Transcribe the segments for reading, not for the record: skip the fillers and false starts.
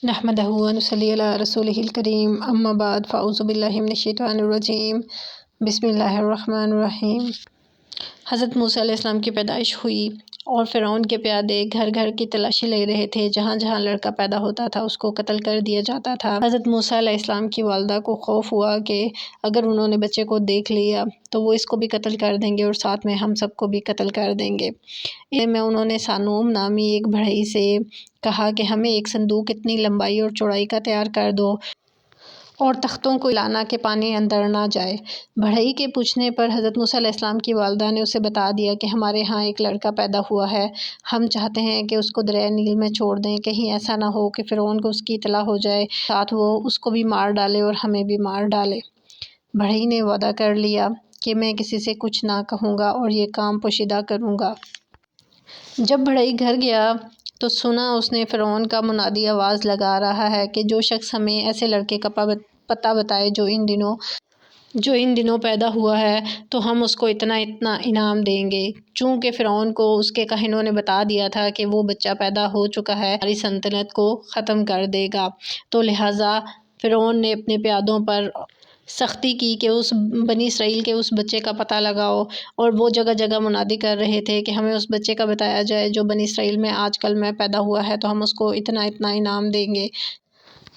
نحمدہ و نصلی علی رسولہ الکریم اما بعد فاعوذ باللہ من الشیطان الرجیم بسم اللہ الرحمن الرحیم۔ حضرت موسیٰ علیہ السلام کی پیدائش ہوئی اور فرعون کے پیادے گھر گھر کی تلاشی لے رہے تھے۔ جہاں جہاں لڑکا پیدا ہوتا تھا اس کو قتل کر دیا جاتا تھا۔ حضرت موسیٰ علیہ السلام کی والدہ کو خوف ہوا کہ اگر انہوں نے بچے کو دیکھ لیا تو وہ اس کو بھی قتل کر دیں گے اور ساتھ میں ہم سب کو بھی قتل کر دیں گے۔ میں انہوں نے سانوم نامی ایک بڑھئی سے کہا کہ ہمیں ایک صندوق اتنی لمبائی اور چوڑائی کا تیار کر دو اور تختوں کو لانا کہ پانی اندر نہ جائے۔ بڑھئی کے پوچھنے پر حضرت موسیٰ علیہ السلام کی والدہ نے اسے بتا دیا کہ ہمارے ہاں ایک لڑکا پیدا ہوا ہے، ہم چاہتے ہیں کہ اس کو دریائے نیل میں چھوڑ دیں، کہیں ایسا نہ ہو کہ فرعون کو اس کی اطلاع ہو جائے، ساتھ وہ اس کو بھی مار ڈالے اور ہمیں بھی مار ڈالے۔ بڑھئی نے وعدہ کر لیا کہ میں کسی سے کچھ نہ کہوں گا اور یہ کام پوشیدہ کروں گا۔ جب بڑھئی گھر گیا تو سنا اس نے فرعون کا منادی آواز لگا رہا ہے کہ جو شخص ہمیں ایسے لڑکے کا پتہ بتائے جو ان دنوں پیدا ہوا ہے تو ہم اس کو اتنا انعام دیں گے۔ چونکہ فرعون کو اس کے کاہنوں نے بتا دیا تھا کہ وہ بچہ پیدا ہو چکا ہے، ہماری سلطنت کو ختم کر دے گا، تو لہٰذا فرعون نے اپنے پیادوں پر سختی کی کہ اس بنی اسرائیل کے اس بچے کا پتہ لگاؤ، اور وہ جگہ جگہ منادی کر رہے تھے کہ ہمیں اس بچے کا بتایا جائے جو بنی اسرائیل میں آج کل میں پیدا ہوا ہے تو ہم اس کو اتنا انعام دیں گے۔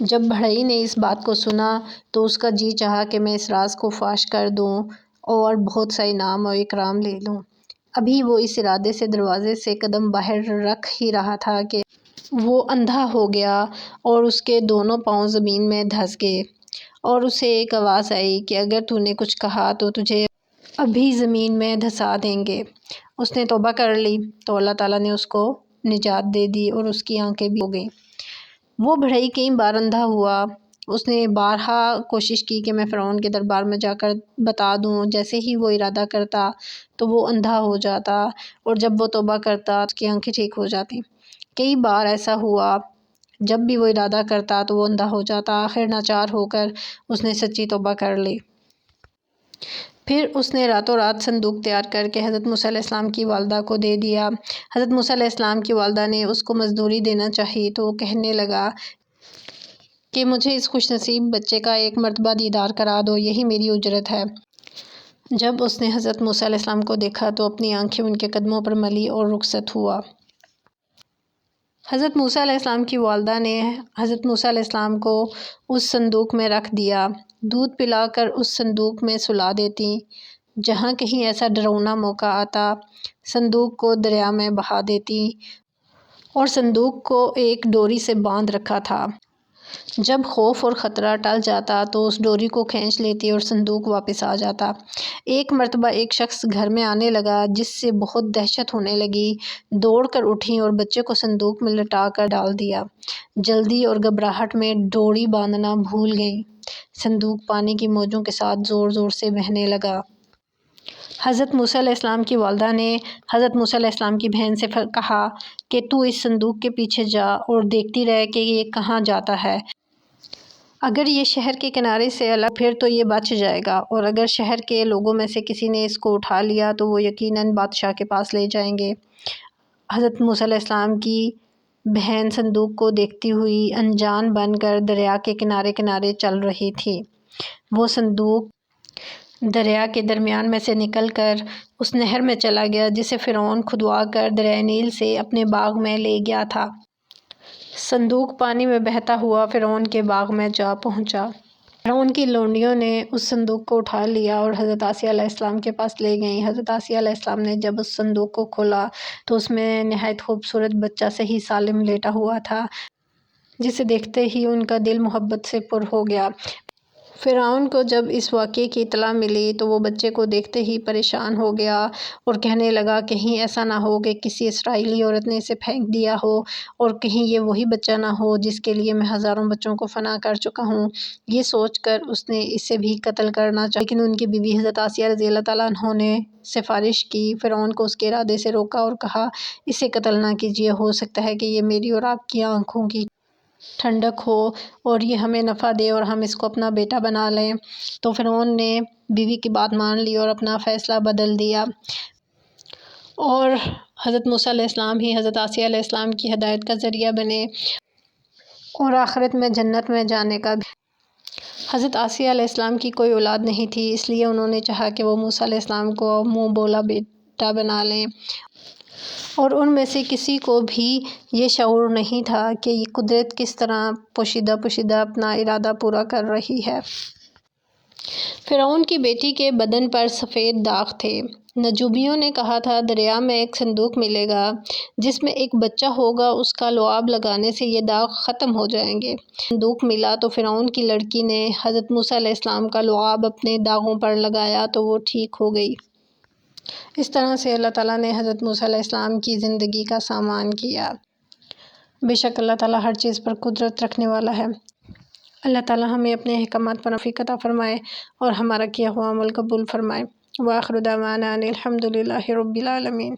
جب بڑھئی نے اس بات کو سنا تو اس کا جی چاہا کہ میں اس راز کو فاش کر دوں اور بہت سا انعام اور اکرام لے لوں۔ ابھی وہ اس ارادے سے دروازے سے قدم باہر رکھ ہی رہا تھا کہ وہ اندھا ہو گیا اور اس کے دونوں پاؤں زمین میں دھنس گئے، اور اسے ایک آواز آئی کہ اگر تو نے کچھ کہا تو تجھے ابھی زمین میں دھنسا دیں گے۔ اس نے توبہ کر لی تو اللہ تعالیٰ نے اس کو نجات دے دی اور اس کی آنکھیں بھی ہو گئیں۔ وہ بڑھئی کئی بار اندھا ہوا، اس نے بارہا کوشش کی کہ میں فرعون کے دربار میں جا کر بتا دوں، جیسے ہی وہ ارادہ کرتا تو وہ اندھا ہو جاتا، اور جب وہ توبہ کرتا اس کی آنکھیں ٹھیک ہو جاتی۔ کئی بار ایسا ہوا، جب بھی وہ ارادہ کرتا تو وہ اندھا ہو جاتا۔ آخر ناچار ہو کر اس نے سچی توبہ کر لی۔ پھر اس نے راتوں رات صندوق تیار کر کے حضرت موسیٰ علیہ السلام کی والدہ کو دے دیا۔ حضرت موسیٰ علیہ السلام کی والدہ نے اس کو مزدوری دینا چاہی تو وہ کہنے لگا کہ مجھے اس خوش نصیب بچے کا ایک مرتبہ دیدار کرا دو، یہی میری اجرت ہے۔ جب اس نے حضرت موسیٰ علیہ السلام کو دیکھا تو اپنی آنکھیں ان کے قدموں پر ملی اور رخصت ہوا۔ حضرت موسیٰ علیہ السلام کی والدہ نے حضرت موسیٰ علیہ السلام کو اس صندوق میں رکھ دیا، دودھ پلا کر اس صندوق میں سلا دیتی۔ جہاں کہیں ایسا ڈراؤنا موقع آتا صندوق کو دریا میں بہا دیتی، اور صندوق کو ایک ڈوری سے باندھ رکھا تھا۔ جب خوف اور خطرہ ٹل جاتا تو اس ڈوری کو کھینچ لیتی اور صندوق واپس آ جاتا۔ ایک مرتبہ ایک شخص گھر میں آنے لگا جس سے بہت دہشت ہونے لگی، دوڑ کر اٹھیں اور بچے کو صندوق میں لٹا کر ڈال دیا۔ جلدی اور گھبراہٹ میں ڈوری باندھنا بھول گئیں۔ صندوق پانی کی موجوں کے ساتھ زور زور سے بہنے لگا۔ حضرت موسیٰ علیہ السلام کی والدہ نے حضرت موسیٰ علیہ السلام کی بہن سے کہا کہ تو اس صندوق کے پیچھے جا اور دیکھتی رہ کہ یہ کہاں جاتا ہے۔ اگر یہ شہر کے کنارے سے الگ پھر تو یہ بچ جائے گا، اور اگر شہر کے لوگوں میں سے کسی نے اس کو اٹھا لیا تو وہ یقیناً بادشاہ کے پاس لے جائیں گے۔ حضرت موسیٰ علیہ السلام کی بہن صندوق کو دیکھتی ہوئی انجان بن کر دریا کے کنارے کنارے چل رہی تھی۔ وہ صندوق دریا کے درمیان میں سے نکل کر اس نہر میں چلا گیا جسے فرعون کھدوا کر دریائے نیل سے اپنے باغ میں لے گیا تھا۔ صندوق پانی میں بہتا ہوا فرعون کے باغ میں جا پہنچا۔ فرعون کی لونڈیوں نے اس صندوق کو اٹھا لیا اور حضرت آسیہ علیہ السلام کے پاس لے گئیں۔ حضرت آسیہ علیہ السلام نے جب اس صندوق کو کھولا تو اس میں نہایت خوبصورت بچہ صحیح سالم لیٹا ہوا تھا، جسے دیکھتے ہی ان کا دل محبت سے پر ہو گیا۔ فرعون کو جب اس واقعے کی اطلاع ملی تو وہ بچے کو دیکھتے ہی پریشان ہو گیا اور کہنے لگا کہیں ایسا نہ ہو کہ کسی اسرائیلی عورت نے اسے پھینک دیا ہو، اور کہیں یہ وہی بچہ نہ ہو جس کے لیے میں ہزاروں بچوں کو فنا کر چکا ہوں۔ یہ سوچ کر اس نے اسے بھی قتل کرنا چاہا، لیکن ان کی بیوی حضرت آسیہ رضی اللہ تعالیٰ عنہا نے سفارش کی۔ فرعون کو اس کے ارادے سے روکا اور کہا اسے قتل نہ کیجیے، ہو سکتا ہے کہ یہ میری اور آپ کی آنکھوں کی ٹھنڈک ہو اور یہ ہمیں نفع دے اور ہم اس کو اپنا بیٹا بنا لیں۔ تو فرعون نے بیوی کی بات مان لی اور اپنا فیصلہ بدل دیا، اور حضرت موسیٰ علیہ السلام ہی حضرت آسیہ علیہ السلام کی ہدایت کا ذریعہ بنے۔ اور آخرت میں جنت میں جانے کا بھی۔ حضرت آسیہ علیہ السلام کی کوئی اولاد نہیں تھی، اس لیے انہوں نے چاہا کہ وہ موسیٰ علیہ السلام کو منہ بولا بیٹا بنا لیں، اور ان میں سے کسی کو بھی یہ شعور نہیں تھا کہ یہ قدرت کس طرح پوشیدہ پوشیدہ اپنا ارادہ پورا کر رہی ہے۔ فرعون کی بیٹی کے بدن پر سفید داغ تھے۔ نجومیوں نے کہا تھا دریا میں ایک صندوق ملے گا جس میں ایک بچہ ہوگا، اس کا لعاب لگانے سے یہ داغ ختم ہو جائیں گے۔ صندوق ملا تو فرعون کی لڑکی نے حضرت موسیٰ علیہ السلام کا لعاب اپنے داغوں پر لگایا تو وہ ٹھیک ہو گئی۔ اس طرح سے اللہ تعالیٰ نے حضرت موسیٰ علیہ السلام کی زندگی کا سامان کیا۔ بے شک اللہ تعالیٰ ہر چیز پر قدرت رکھنے والا ہے۔ اللہ تعالیٰ ہمیں اپنے احکامات پر توفیق عطا فرمائے اور ہمارا کیا ہوا عمل قبول فرمائے۔ وآخر دعوانا ان الحمد للہ رب العالمین۔